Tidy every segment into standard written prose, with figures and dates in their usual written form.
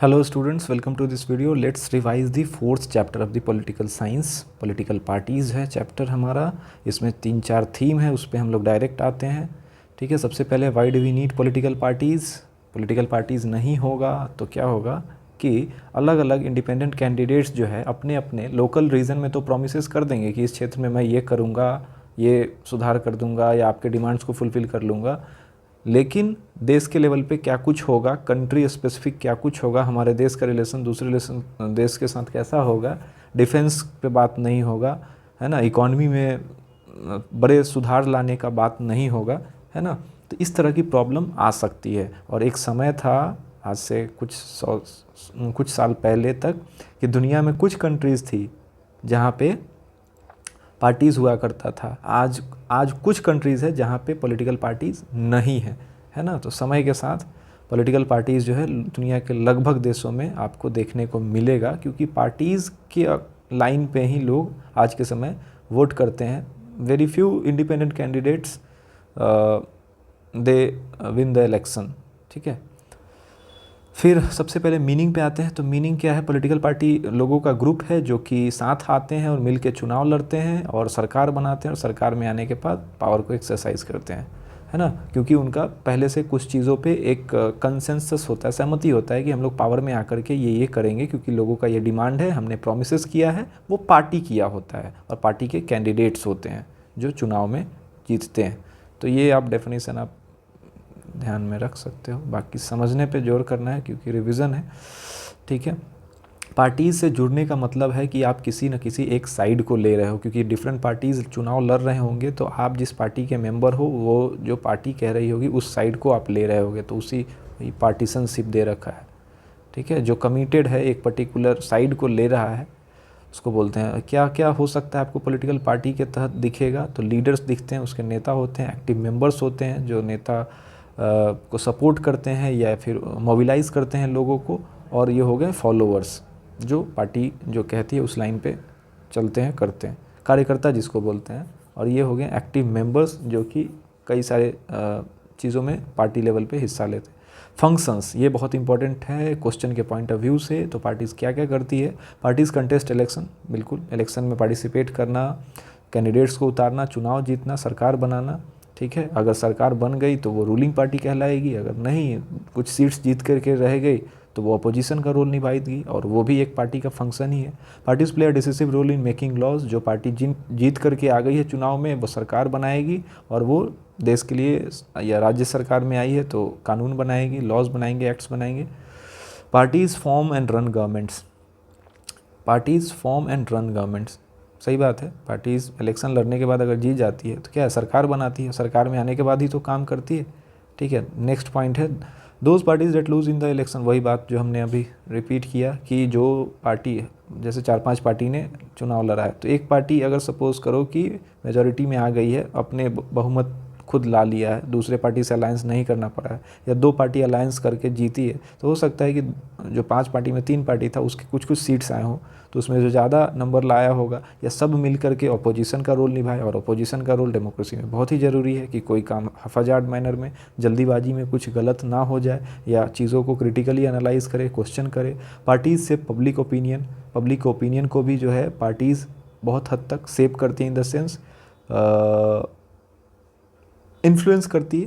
Hello students, welcome to this video. Let's revise the fourth chapter of the political science. Political parties है chapter हमारा, इसमें 3-4 theme है, उस पर हम लोग डायरेक्ट आते हैं. ठीक है, सबसे पहले why do we need political parties. Political parties नहीं होगा तो क्या होगा कि अलग अलग इंडिपेंडेंट कैंडिडेट्स जो है अपने अपने लोकल रीजन में तो प्रोमिसेस कर देंगे कि इस क्षेत्र में मैं ये करूँगा, ये सुधार कर दूँगा या आपके डिमांड्स को फुलफ़िल कर लूँगा, लेकिन देश के लेवल पे क्या कुछ होगा, कंट्री स्पेसिफिक क्या कुछ होगा, हमारे देश का रिलेशन दूसरे रिलेशन देश के साथ कैसा होगा, डिफेंस पे बात नहीं होगा, है ना, इकॉनमी में बड़े सुधार लाने का बात नहीं होगा, है ना. तो इस तरह की प्रॉब्लम आ सकती है. और एक समय था आज से कुछ साल पहले तक कि दुनिया में कुछ कंट्रीज़ थी जहाँ पे पार्टीज़ हुआ करता था. आज कुछ कंट्रीज़ है जहाँ पे पॉलिटिकल पार्टीज़ नहीं है ना. तो समय के साथ पॉलिटिकल पार्टीज़ जो है दुनिया के लगभग देशों में आपको देखने को मिलेगा, क्योंकि पार्टीज़ की लाइन पे ही लोग आज के समय वोट करते हैं. Very few independent candidates they win the election. ठीक है, फिर सबसे पहले मीनिंग पे आते हैं. तो मीनिंग क्या है? पॉलिटिकल पार्टी लोगों का ग्रुप है जो कि साथ आते हैं और मिल के चुनाव लड़ते हैं और सरकार बनाते हैं, और सरकार में आने के बाद पावर को एक्सरसाइज करते हैं, है ना. क्योंकि उनका पहले से कुछ चीज़ों पे एक कंसेंसस होता है, सहमति होता है कि हम लोग पावर में आकर के ये करेंगे, क्योंकि लोगों का ये डिमांड है, हमने प्रोमिस किया है. वो पार्टी किया होता है और पार्टी के कैंडिडेट्स होते हैं जो चुनाव में जीतते हैं. तो ये आप डेफिनेशन आप ध्यान में रख सकते हो. बाकी समझने पे जोर करना है क्योंकि रिवीजन है. ठीक है, पार्टीज़ से जुड़ने का मतलब है कि आप किसी न किसी एक साइड को ले रहे हो, क्योंकि डिफरेंट पार्टीज़ चुनाव लड़ रहे होंगे, तो आप जिस पार्टी के मेंबर हो वो जो पार्टी कह रही होगी उस साइड को आप ले रहे होगे, तो उसी पार्टीशनशिप दे रखा है. ठीक है, जो कमिटेड है एक पर्टिकुलर साइड को ले रहा है उसको बोलते हैं. क्या क्या हो सकता है आपको पॉलिटिकल पार्टी के तहत दिखेगा? तो लीडर्स दिखते हैं, उसके नेता होते हैं, एक्टिव मेंबर्स होते हैं जो नेता को सपोर्ट करते हैं या फिर मोबिलाइज करते हैं लोगों को, और ये हो गए फॉलोअर्स जो पार्टी जो कहती है उस लाइन पे चलते हैं, करते हैं, कार्यकर्ता जिसको बोलते हैं. और ये हो गए एक्टिव मेंबर्स जो कि कई सारे चीज़ों में पार्टी लेवल पे हिस्सा लेते हैं. फंक्शंस, ये बहुत इंपॉर्टेंट है क्वेश्चन के पॉइंट ऑफ व्यू से. तो पार्टीज़ क्या क्या करती है? पार्टीज़ कंटेस्ट इलेक्शन, बिल्कुल इलेक्शन में पार्टिसिपेट करना, कैंडिडेट्स को उतारना, चुनाव जीतना, सरकार बनाना. ठीक है, अगर सरकार बन गई तो वो रूलिंग पार्टी कहलाएगी, अगर नहीं कुछ सीट्स जीत करके रह गई तो वो अपोजिशन का रोल निभाएगी, और वो भी एक पार्टी का फंक्शन ही है. Parties play a decisive role in making laws. जो पार्टी जीत करके आ गई है चुनाव में वो सरकार बनाएगी, और वो देश के लिए या राज्य सरकार में आई है तो कानून बनाएगी, लॉज बनाएंगे, एक्ट्स बनाएंगे. Parties form and run governments. Parties form and run governments, सही बात है. पार्टीज़ इलेक्शन लड़ने के बाद अगर जीत जाती है तो क्या है, सरकार बनाती है, सरकार में आने के बाद ही तो काम करती है. ठीक है, नेक्स्ट पॉइंट है those parties that lose in the election. वही बात जो हमने अभी रिपीट किया कि जो पार्टी है, जैसे 4-5 पार्टी ने चुनाव लड़ा है, तो एक पार्टी अगर सपोज करो कि मेजॉरिटी में आ गई है, अपने बहुमत खुद ला लिया है, दूसरे पार्टी से अलायंस नहीं करना पड़ा है, या 2 पार्टी अलायंस करके जीती है, तो हो सकता है कि जो 5 पार्टी में 3 पार्टी था उसके कुछ सीट्स आए हों, तो उसमें जो ज़्यादा नंबर लाया होगा या सब मिल करके अपोजिशन का रोल निभाए. और अपोजिशन का रोल डेमोक्रेसी में बहुत ही ज़रूरी है कि कोई काम हफाजात मैनर में, जल्दीबाजी में कुछ गलत ना हो जाए, या चीज़ों को क्रिटिकली एनालाइज करे, क्वेश्चन करे. पार्टीज़ से पब्लिक ओपिनियन को भी जो है पार्टीज़ बहुत हद तक सेव करती हैं, इन द सेंस इन्फ्लुएंस करती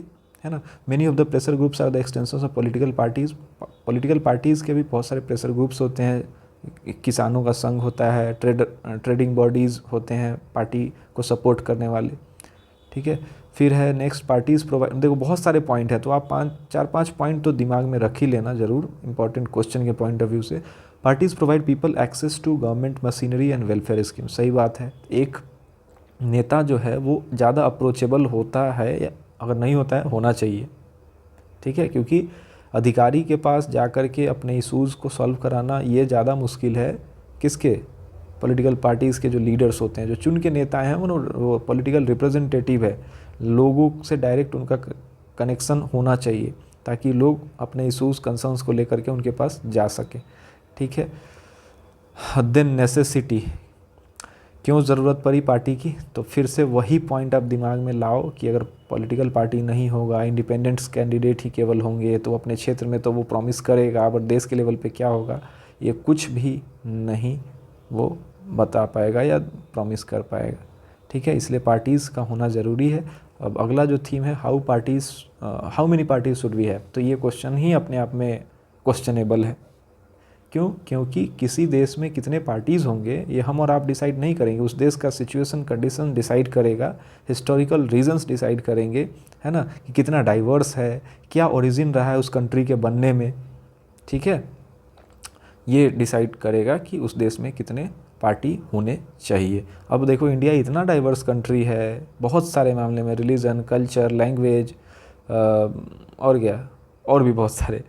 है ना. Many of the pressure groups are the extensions of political parties. Political parties के भी बहुत सारे प्रेशर ग्रुप्स होते हैं. किसानों का संघ होता है, ट्रेडिंग बॉडीज़ होते हैं पार्टी को सपोर्ट करने वाले. ठीक है, फिर है नेक्स्ट पार्टीज़ प्रोवाइड. देखो बहुत सारे पॉइंट है, तो आप 4-5 पॉइंट तो दिमाग में रख ही लेना ज़रूर, इंपॉर्टेंट क्वेश्चन के पॉइंट ऑफ व्यू से. Parties provide people access to government machinery and welfare scheme. सही बात है, एक नेता जो है वो ज़्यादा अप्रोचेबल होता है, या अगर नहीं होता है होना चाहिए. ठीक है, क्योंकि अधिकारी के पास जाकर के अपने इशूज़ को सॉल्व कराना ये ज़्यादा मुश्किल है. किसके? पॉलिटिकल पार्टीज़ के जो लीडर्स होते हैं, जो चुन के नेता हैं, वो पॉलिटिकल रिप्रेजेंटेटिव है, लोगों से डायरेक्ट उनका कनेक्शन होना चाहिए ताकि लोग अपने इशूज़ कंसर्न्स को लेकर के उनके पास जा सकें. ठीक है, देन नेसेसिटी. क्यों ज़रूरत पड़ी पार्टी की, तो फिर से वही पॉइंट आप दिमाग में लाओ कि अगर पॉलिटिकल पार्टी नहीं होगा, इंडिपेंडेंट्स कैंडिडेट ही केवल होंगे, तो अपने क्षेत्र में तो वो प्रॉमिस करेगा, पर देश के लेवल पे क्या होगा ये कुछ भी नहीं वो बता पाएगा या प्रॉमिस कर पाएगा। ठीक है, इसलिए पार्टीज़ का होना ज़रूरी है। अब अगला जो थीम है how many parties should we have, तो ये क्वेश्चन ही अपने आप में क्वेश्चनेबल है। क्यों? क्योंकि किसी देश में कितने पार्टीज़ होंगे ये हम और आप डिसाइड नहीं करेंगे, उस देश का सिचुएशन कंडीशन डिसाइड करेगा, हिस्टोरिकल रीजंस डिसाइड करेंगे, है ना, कि कितना डाइवर्स है, क्या ओरिजिन रहा है उस कंट्री के बनने में। ठीक है, ये डिसाइड करेगा कि उस देश में कितने पार्टी होने चाहिए। अब देखो इंडिया इतना डाइवर्स कंट्री है, बहुत सारे मामले में, रिलीजन, कल्चर, लैंग्वेज और क्या, और भी बहुत सारे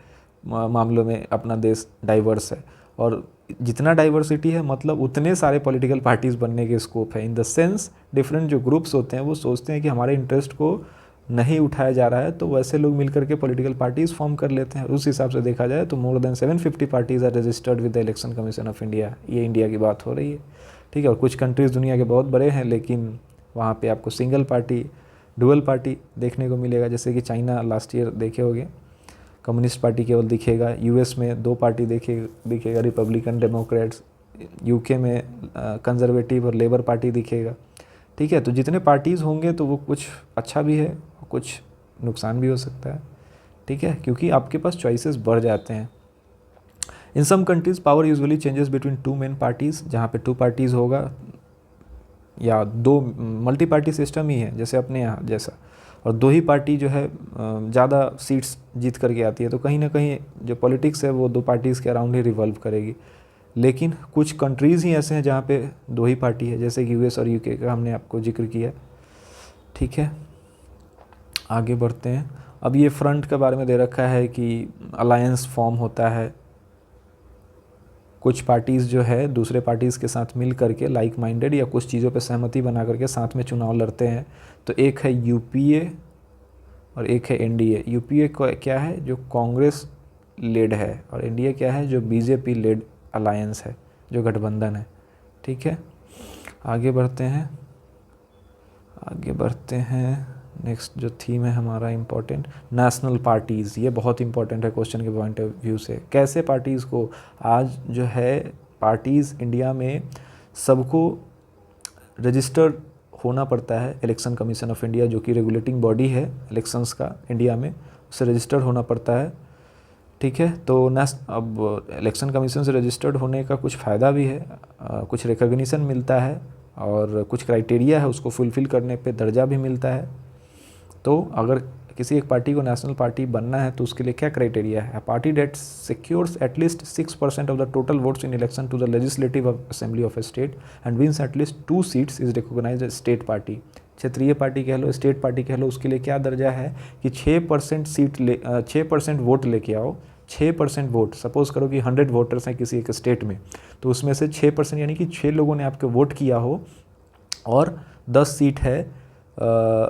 मामलों में अपना देश डाइवर्स है। और जितना डाइवर्सिटी है मतलब उतने सारे पॉलिटिकल पार्टीज़ बनने के स्कोप है। इन द सेंस डिफरेंट जो ग्रुप्स होते हैं वो सोचते हैं कि हमारे इंटरेस्ट को नहीं उठाया जा रहा है, तो वैसे लोग मिलकर के पॉलिटिकल पार्टीज़ फॉर्म कर लेते हैं। उस हिसाब से देखा जाए तो more than 750 parties are registered with the election commission of India. ये इंडिया की बात हो रही है। ठीक है, और कुछ कंट्रीज़ दुनिया के बहुत बड़े हैं लेकिन वहाँ पे आपको सिंगल पार्टी, डुअल पार्टी देखने को मिलेगा। जैसे कि चाइना लास्ट ईयर देखे होंगे, कम्युनिस्ट पार्टी केवल दिखेगा। यूएस में 2 पार्टी दिखेगा, रिपब्लिकन, डेमोक्रेट्स। यूके में कंजर्वेटिव और लेबर पार्टी दिखेगा। ठीक है, तो जितने पार्टीज़ होंगे तो वो कुछ अच्छा भी है, कुछ नुकसान भी हो सकता है। ठीक है, क्योंकि आपके पास चॉइसेस बढ़ जाते हैं। In some countries power usually changes between 2 main parties, जहाँ पे 2 पार्टीज़ होगा या 2 मल्टी पार्टी सिस्टम ही है जैसे अपने यहाँ जैसा, और 2 ही पार्टी जो है ज़्यादा सीट्स जीत करके आती है, तो कहीं ना कहीं जो पॉलिटिक्स है वो 2 पार्टीज़ के अराउंड ही रिवॉल्व करेगी। लेकिन कुछ कंट्रीज़ ही ऐसे हैं जहाँ पे 2 ही पार्टी है, जैसे कि यूएस और यूके का हमने आपको जिक्र किया। ठीक है, आगे बढ़ते हैं। अब ये फ्रंट के बारे में दे रखा है कि अलायंस फॉर्म होता है, कुछ पार्टीज़ जो है दूसरे पार्टीज़ के साथ मिल करके लाइक माइंडेड या कुछ चीज़ों पे सहमति बना करके साथ में चुनाव लड़ते हैं। तो एक है यूपीए और एक है एनडीए। यूपीए क्या है, जो कांग्रेस लेड है, और एनडीए क्या है, जो बीजेपी लेड अलायंस है, जो गठबंधन है। ठीक है, आगे बढ़ते हैं। नेक्स्ट जो थीम है हमारा इम्पोर्टेंट, नेशनल पार्टीज़। ये बहुत इंपॉर्टेंट है क्वेश्चन के पॉइंट ऑफ व्यू से। कैसे पार्टीज़ को, आज जो है पार्टीज़ इंडिया में सबको रजिस्टर्ड होना पड़ता है। इलेक्शन कमीशन ऑफ इंडिया जो कि रेगुलेटिंग बॉडी है इलेक्शंस का इंडिया में, उससे रजिस्टर्ड होना पड़ता है। ठीक है, तो अब इलेक्शन कमीशन से रजिस्टर्ड होने का कुछ फ़ायदा भी है, कुछ रिकॉग्निशन मिलता है और कुछ क्राइटेरिया है, उसको फुलफ़िल करने पे दर्जा भी मिलता है। तो अगर किसी एक पार्टी को नेशनल पार्टी बनना है तो उसके लिए क्या क्राइटेरिया है? Party that secures at least 6% of the total votes in election to the legislative assembly of a state and wins at least 2 seats is recognised state party. क्षेत्रीय पार्टी कह लो, स्टेट पार्टी कह लो, उसके लिए क्या दर्जा है कि 6% वोट लेके आओ। 6% वोट, सपोज करो कि 100 वोटर्स हैं किसी एक स्टेट में, तो उसमें से 6% यानी कि 6 लोगों ने आपके वोट किया हो और 10 सीट है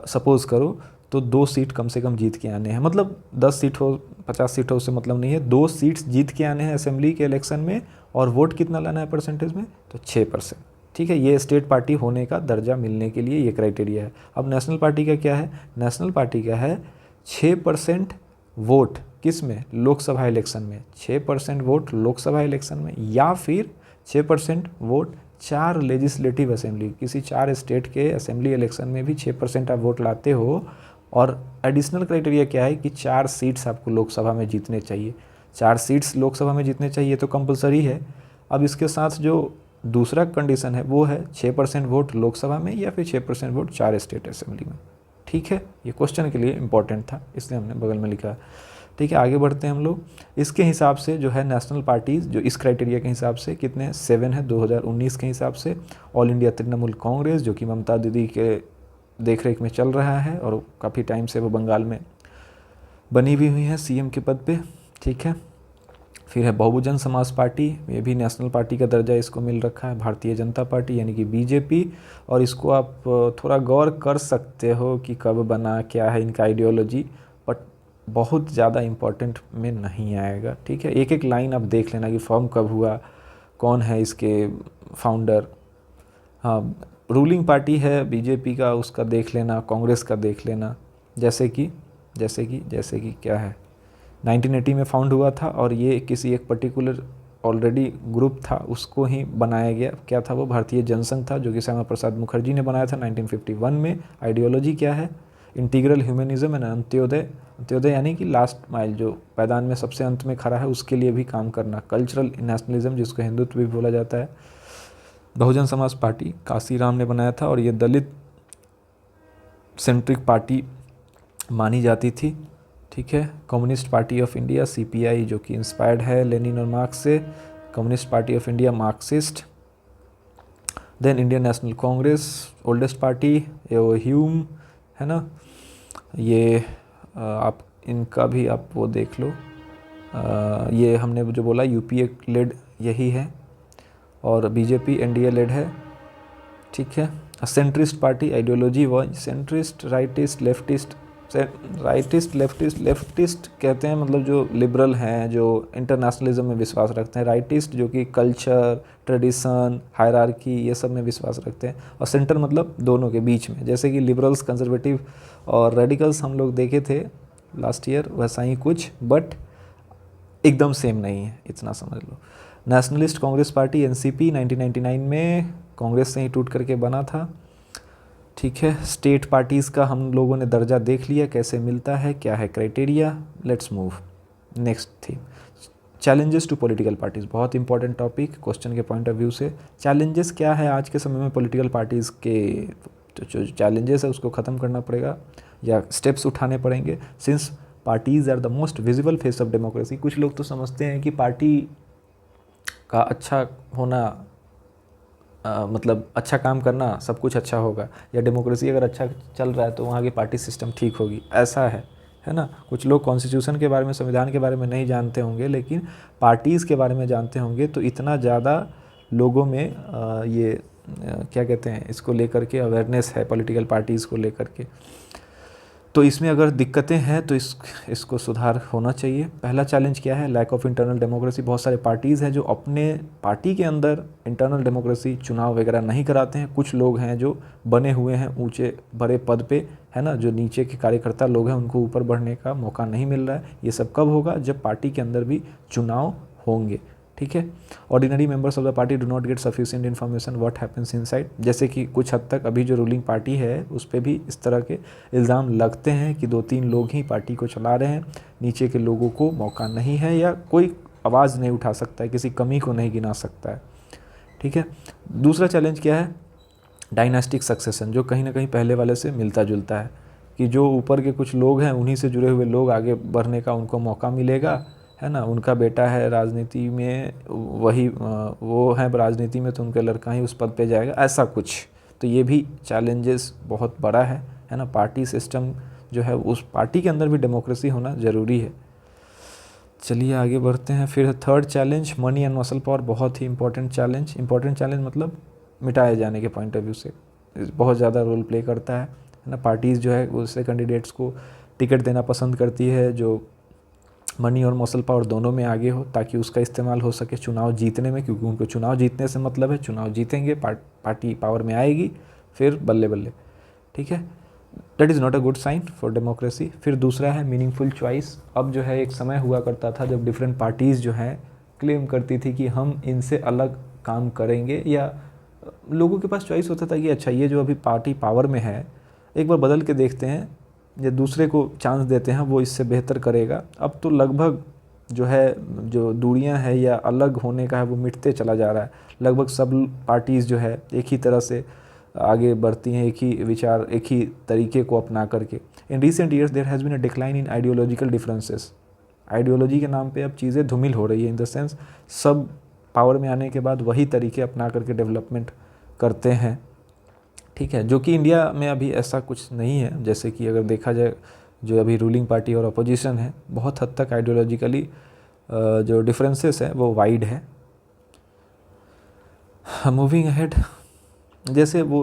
सपोज़ करो, तो 2 सीट कम से कम जीत के आने हैं। मतलब 10 सीट हो 50 सीट हो उससे मतलब नहीं है, 2 सीट्स जीत के आने हैं असेंबली के इलेक्शन में। और वोट कितना लाना है परसेंटेज में? तो 6%। ठीक है, ये स्टेट पार्टी होने का दर्जा मिलने के लिए ये क्राइटेरिया है। अब नेशनल पार्टी का क्या है? नेशनल पार्टी का है 6% वोट किस में? लोकसभा इलेक्शन में। 6% वोट लोकसभा इलेक्शन में, या फिर 6% वोट 4 लेजिस्लेटिव असेंबली, किसी 4 स्टेट के असेंबली इलेक्शन में भी 6% आप वोट लाते हो। और एडिशनल क्राइटेरिया क्या है कि 4 सीट्स आपको लोकसभा में जीतने चाहिए। 4 सीट्स लोकसभा में जीतने चाहिए तो कंपलसरी है। अब इसके साथ जो दूसरा कंडीशन है वो है 6% वोट लोकसभा में या फिर 6% वोट 4 स्टेट असेंबली में। ठीक है, ये क्वेश्चन के लिए इंपॉर्टेंट था इसलिए हमने बगल में लिखा। ठीक है, आगे बढ़ते हैं हम लोग। इसके हिसाब से जो है नेशनल पार्टीज़ जो इस क्राइटेरिया के हिसाब से कितने 7 है 2019 के हिसाब से। ऑल इंडिया तृणमूल कांग्रेस जो कि ममता दीदी के देख रेख में चल रहा है और काफ़ी टाइम से वो बंगाल में बनी भी हुई है सीएम के पद पे। ठीक है, फिर है बहुजन समाज पार्टी, ये भी नेशनल पार्टी का दर्जा इसको मिल रखा है। भारतीय जनता पार्टी यानी कि बीजेपी, और इसको आप थोड़ा गौर कर सकते हो कि कब बना, क्या है इनका आइडियोलॉजी, बट बहुत ज़्यादा इम्पोर्टेंट में नहीं आएगा। ठीक है, एक एक लाइन आप देख लेना कि फॉर्म कब हुआ, कौन है इसके फाउंडर, हाँ, रूलिंग पार्टी है बीजेपी का, उसका देख लेना, कांग्रेस का देख लेना। जैसे कि क्या है, 1980 में फाउंड हुआ था और ये किसी एक पर्टिकुलर ऑलरेडी ग्रुप था उसको ही बनाया गया। क्या था वो? भारतीय जनसंघ था, जो कि श्यामा प्रसाद मुखर्जी ने बनाया था 1951 में। आइडियोलॉजी क्या है? Integral humanism and Antyodaya. Antyodaya यानी कि लास्ट माइल, जो पैदान में सबसे अंत में खड़ा है उसके लिए भी काम करना। कल्चरल नेशनलिज्म, जिसको हिंदुत्व भी बोला जाता है। बहुजन समाज पार्टी काशीराम ने बनाया था और ये दलित सेंट्रिक पार्टी मानी जाती थी। ठीक है। Communist party of India CPI, जो कि इंस्पायर्ड है लेनिन और मार्क्स से। Communist party of India Marxist. Then Indian National Congress, oldest party, Hume, है ना। ये आप इनका भी आप वो देख लो। ये हमने जो बोला UPA लेड यही है और BJP NDA लेड है। ठीक है। सेंट्रिस्ट पार्टी आइडियोलॉजी वो सेंट्रिस्ट, राइटिस्ट, लेफ्टिस्ट। लेफ्टिस्ट कहते हैं मतलब जो लिबरल हैं, जो इंटरनेशनलिज्म में विश्वास रखते हैं। राइटिस्ट जो कि कल्चर, ट्रेडिशन, हायरार्की ये सब में विश्वास रखते हैं। और सेंटर मतलब दोनों के बीच में, जैसे कि लिबरल्स, कंजर्वेटिव और रेडिकल्स हम लोग देखे थे लास्ट ईयर, वैसा ही कुछ, बट एकदम सेम नहीं है, इतना समझ लो। नेशनलिस्ट कांग्रेस पार्टी NCP 1999 में कांग्रेस से ही टूट करके बना था। ठीक है। स्टेट पार्टीज़ का हम लोगों ने दर्जा देख लिया, कैसे मिलता है, क्या है criteria. Let's move next theme, challenges to political parties. बहुत इंपॉर्टेंट टॉपिक क्वेश्चन के पॉइंट ऑफ व्यू से। चैलेंजेस क्या है आज के समय में पॉलिटिकल पार्टीज़ के? तो जो चैलेंजेस है उसको ख़त्म करना पड़ेगा या स्टेप्स उठाने पड़ेंगे। Since parties are the most visible face of democracy. कुछ लोग तो समझते हैं कि पार्टी का अच्छा होना मतलब अच्छा काम करना सब कुछ अच्छा होगा, या डेमोक्रेसी अगर अच्छा चल रहा है तो वहाँ की पार्टी सिस्टम ठीक होगी, ऐसा है ना। कुछ लोग कॉन्स्टिट्यूशन के बारे में, संविधान के बारे में नहीं जानते होंगे, लेकिन पार्टीज़ के बारे में जानते होंगे। तो इतना ज़्यादा लोगों में ये क्या कहते हैं, इसको लेकर के अवेयरनेस है पॉलिटिकल पार्टीज़ को लेकर के। तो इसमें अगर दिक्कतें हैं तो इसको सुधार होना चाहिए। पहला चैलेंज क्या है? Lack of internal democracy. बहुत सारे पार्टीज़ हैं जो अपने पार्टी के अंदर इंटरनल डेमोक्रेसी, चुनाव वगैरह नहीं कराते हैं। कुछ लोग हैं जो बने हुए हैं ऊंचे बड़े पद पे, है ना, जो नीचे के कार्यकर्ता लोग हैं उनको ऊपर बढ़ने का मौका नहीं मिल रहा है। ये सब कब होगा? जब पार्टी के अंदर भी चुनाव होंगे। ठीक है। Ordinary members of the party do not gate sufficient information what happens inside. जैसे कि कुछ हद तक अभी जो रूलिंग पार्टी है उस पर भी इस तरह के इल्ज़ाम लगते हैं कि 2-3 लोग ही पार्टी को चला रहे हैं, नीचे के लोगों को मौका नहीं है, या कोई आवाज़ नहीं उठा सकता है, किसी कमी को नहीं गिना सकता है। ठीक है। दूसरा चैलेंज क्या है? डायनास्टिक सक्सेशन, जो कहीं ना कहीं पहले वाले से मिलता जुलता है, कि जो ऊपर के कुछ लोग हैं उन्हीं से जुड़े हुए लोग आगे बढ़ने का उनको मौका मिलेगा, है ना। उनका बेटा है राजनीति में, वही वो है राजनीति में, तो उनका लड़का ही उस पद पे जाएगा, ऐसा कुछ। तो ये भी चैलेंजेस बहुत बड़ा है ना। पार्टी सिस्टम जो है, उस पार्टी के अंदर भी डेमोक्रेसी होना ज़रूरी है। चलिए आगे बढ़ते हैं। फिर third challenge, money and muscle power. बहुत ही इंपॉर्टेंट चैलेंज मतलब मिटाए जाने के पॉइंट ऑफ व्यू से बहुत ज़्यादा रोल प्ले करता है ना। पार्टीज़ जो है उससे कैंडिडेट्स को टिकट देना पसंद करती है जो मनी और मसल पावर दोनों में आगे हो, ताकि उसका इस्तेमाल हो सके चुनाव जीतने में, क्योंकि उनको चुनाव जीतने से मतलब है। चुनाव जीतेंगे, पार्टी पावर में आएगी, फिर बल्ले बल्ले। ठीक है। That is not a good sign for democracy. फिर दूसरा है मीनिंगफुल चॉइस। अब जो है एक समय हुआ करता था जब डिफरेंट पार्टीज़ जो हैं क्लेम करती थी कि हम इनसे अलग काम करेंगे, या लोगों के पास चॉइस होता था कि अच्छा ये जो अभी पार्टी पावर में है एक बार बदल के देखते हैं, या दूसरे को चांस देते हैं, वो इससे बेहतर करेगा। अब तो लगभग जो है जो दूरियां हैं या अलग होने का है वो मिटते चला जा रहा है। लगभग सब पार्टीज़ जो है एक ही तरह से आगे बढ़ती हैं, एक ही विचार, एक ही तरीके को अपना करके। In recent years there has been a decline in ideological differences. Ideology के नाम पे अब चीज़ें धूमिल हो रही है, इन द सेंस सब पावर में आने के बाद वही तरीके अपना करके डेवलपमेंट करते हैं। ठीक है। जो कि इंडिया में अभी ऐसा कुछ नहीं है। जैसे कि अगर देखा जाए जो अभी रूलिंग पार्टी और अपोजिशन है, बहुत हद तक आइडियोलॉजिकली जो डिफरेंसेस हैं वो वाइड है। मूविंग अहेड, जैसे वो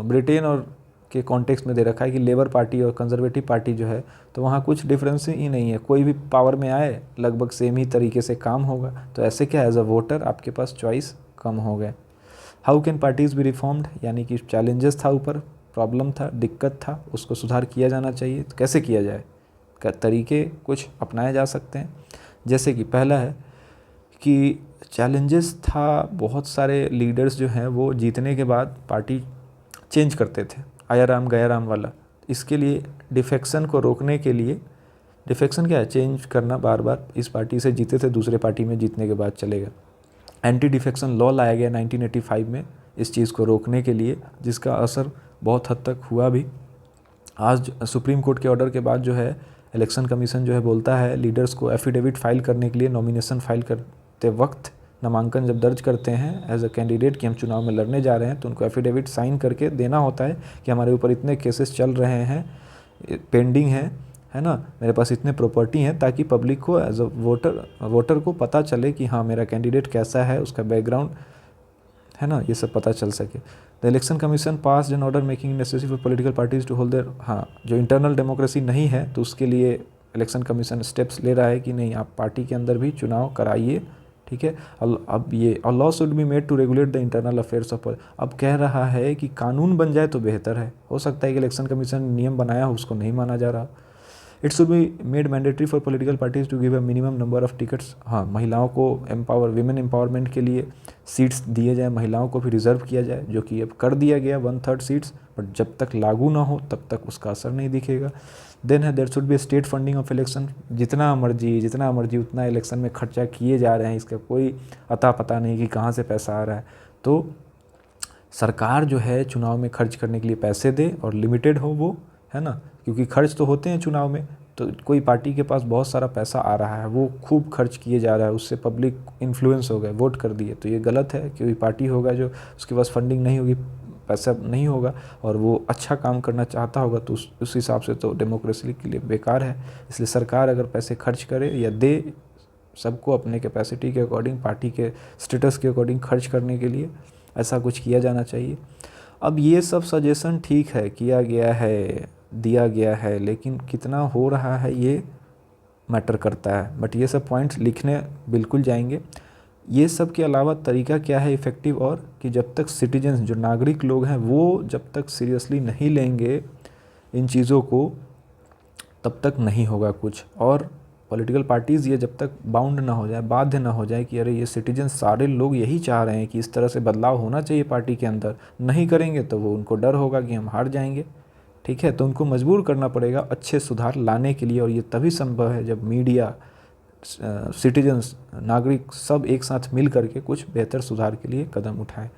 ब्रिटेन और के कॉन्टेक्स्ट में दे रखा है कि लेबर पार्टी और कंजर्वेटिव पार्टी जो है, तो वहाँ कुछ डिफरेंस ही नहीं है। कोई भी पावर में आए लगभग सेम ही तरीके से काम होगा। तो ऐसे क्या, एज अ वोटर आपके पास चॉइस कम हो गए। How can parties B reformed, यानी कि चैलेंजेस था, ऊपर प्रॉब्लम था, दिक्कत था, उसको सुधार किया जाना चाहिए। तो कैसे किया जाए, तरीके कुछ अपनाए जा सकते हैं। जैसे कि पहला है कि चैलेंजेस था, बहुत सारे लीडर्स जो हैं वो जीतने के बाद पार्टी चेंज करते थे, आया राम गया राम वाला। इसके लिए डिफेक्शन को रोकने के लिए, डिफेक्शन क्या है, चेंज करना बार बार, इस पार्टी से जीते थे दूसरे पार्टी में जीतने के बाद चले गए। एंटी डिफेक्शन लॉ लाया गया 1985 में इस चीज़ को रोकने के लिए, जिसका असर बहुत हद तक हुआ भी। आज सुप्रीम कोर्ट के ऑर्डर के बाद जो है इलेक्शन कमीशन जो है बोलता है लीडर्स को एफिडेविट फाइल करने के लिए, नॉमिनेशन फाइल करते वक्त, नामांकन जब दर्ज करते हैं एज अ कैंडिडेट कि हम चुनाव में लड़ने जा रहे हैं, तो उनको एफिडेविट साइन करके देना होता है कि हमारे ऊपर इतने केसेस चल रहे हैं, पेंडिंग है ना, मेरे पास इतने प्रॉपर्टी हैं, ताकि पब्लिक को एज अ वोटर को पता चले कि हाँ मेरा कैंडिडेट कैसा है, उसका बैकग्राउंड है ना, ये सब पता चल सके। The election commission pass an order making necessary for political parties to hold their, हाँ जो इंटरनल डेमोक्रेसी नहीं है तो उसके लिए इलेक्शन कमीशन स्टेप्स ले रहा है कि नहीं, आप पार्टी के अंदर भी चुनाव कराइए, ठीक है। अब ये law should be made to regulate the internal affairs of, अब कह रहा है कि कानून बन जाए तो बेहतर है। हो सकता है कि इलेक्शन कमीशन नियम बनाया हो, उसको नहीं माना जा रहा। It should be made mandatory for political parties to give a minimum number of tickets, हाँ महिलाओं को एम्पावर, विमेन एम्पावरमेंट के लिए सीट्स दिए जाए, महिलाओं को भी रिजर्व किया जाए, जो कि अब कर दिया गया 1/3 सीट्स, बट जब तक लागू ना हो तब तक उसका असर नहीं दिखेगा। देन है there should be state funding of election, जितना मर्जी उतना इलेक्शन में खर्चा किए जा रहे हैं, इसका कोई अता पता नहीं कि कहाँ से पैसा आ रहा है। तो सरकार जो है चुनाव में खर्च करने के लिए पैसे दे और लिमिटेड हो वो, है ना, क्योंकि खर्च तो होते हैं चुनाव में, तो कोई पार्टी के पास बहुत सारा पैसा आ रहा है, वो खूब खर्च किए जा रहा है, उससे पब्लिक इन्फ्लुएंस हो गए, वोट कर दिए, तो ये गलत है। कोई पार्टी होगा जो उसके पास फंडिंग नहीं होगी, पैसा नहीं होगा और वो अच्छा काम करना चाहता होगा, तो उस हिसाब से तो डेमोक्रेसी के लिए बेकार है। इसलिए सरकार अगर पैसे खर्च करे या दे सबको अपने कैपेसिटी के अकॉर्डिंग, पार्टी के स्टेटस के अकॉर्डिंग खर्च करने के लिए, ऐसा कुछ किया जाना चाहिए। अब ये सब सजेशन ठीक है, किया गया है, दिया गया है, लेकिन कितना हो रहा है ये मैटर करता है। बट ये सब पॉइंट्स लिखने बिल्कुल जाएंगे। ये सब के अलावा तरीका क्या है इफ़ेक्टिव, और कि जब तक सिटीजन्स, जो नागरिक लोग हैं, वो जब तक सीरियसली नहीं लेंगे इन चीज़ों को, तब तक नहीं होगा कुछ। और पॉलिटिकल पार्टीज़ ये जब तक बाउंड ना हो जाए, बाध्य ना हो जाए कि अरे ये सिटीजन्स सारे लोग यही चाह रहे हैं कि इस तरह से बदलाव होना चाहिए पार्टी के अंदर, नहीं करेंगे तो वो, उनको डर होगा कि हम हार जाएंगे, ठीक है। तो उनको मजबूर करना पड़ेगा अच्छे सुधार लाने के लिए, और ये तभी संभव है जब मीडिया, सिटीजन्स, नागरिक सब एक साथ मिल करके कुछ बेहतर सुधार के लिए कदम उठाएं,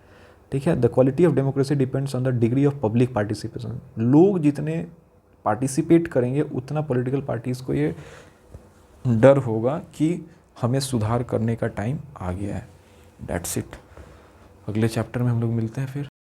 ठीक है। The quality of democracy depends on the degree of public participation, लोग जितने पार्टिसिपेट करेंगे उतना पॉलिटिकल पार्टीज़ को ये डर होगा कि हमें सुधार करने का टाइम आ गया है। That's it. अगले चैप्टर में हम लोग मिलते हैं फिर।